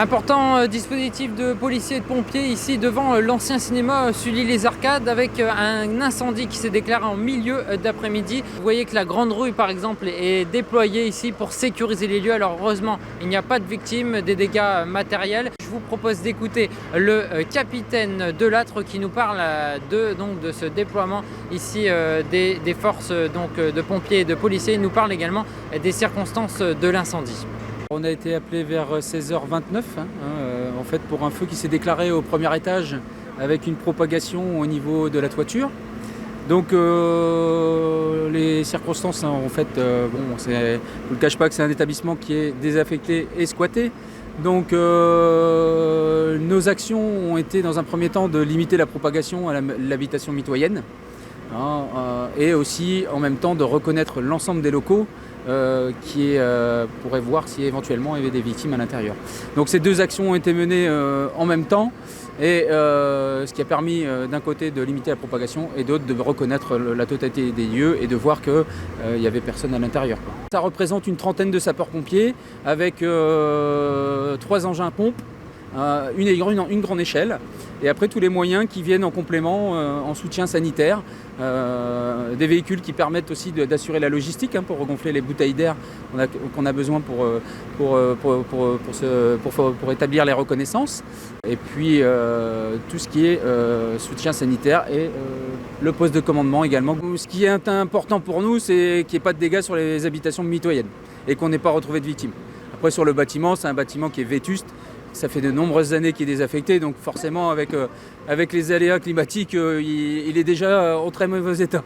Important dispositif de policiers et de pompiers ici devant l'ancien cinéma Sully-les-Arcades avec un incendie qui s'est déclaré en milieu d'après-midi. Vous voyez que la grande rue par exemple est déployée ici pour sécuriser les lieux. Alors heureusement il n'y a pas de victimes, des dégâts matériels. Je vous propose d'écouter le capitaine Delattre qui nous parle de ce déploiement ici des forces de pompiers et de policiers. Il nous parle également des circonstances de l'incendie. On a été appelé vers 16h29 en fait pour un feu qui s'est déclaré au premier étage avec une propagation au niveau de la toiture. Donc les circonstances en fait, je ne vous le cache pas que c'est un établissement qui est désaffecté et squatté. Donc nos actions ont été dans un premier temps de limiter la propagation à l'habitation mitoyenne et aussi en même temps de reconnaître l'ensemble des locaux qui pourrait voir si éventuellement il y avait des victimes à l'intérieur. Donc ces deux actions ont été menées en même temps et ce qui a permis d'un côté de limiter la propagation et d'autre de reconnaître la totalité des lieux et de voir qu'il n'y avait personne à l'intérieur. Ça représente une trentaine de sapeurs-pompiers avec 3 engins pompes, une grande échelle et après tous les moyens qui viennent en complément en soutien sanitaire, des véhicules qui permettent aussi d'assurer la logistique pour regonfler les bouteilles d'air qu'on a besoin pour établir les reconnaissances et puis tout ce qui est soutien sanitaire et le poste de commandement également. Ce qui est important pour nous, c'est qu'il n'y ait pas de dégâts sur les habitations mitoyennes et qu'on n'ait pas retrouvé de victimes. Après sur le bâtiment, c'est un bâtiment qui est vétuste. Ça fait de nombreuses années qu'il est désaffecté, donc forcément avec les aléas climatiques, il est déjà en très mauvais état.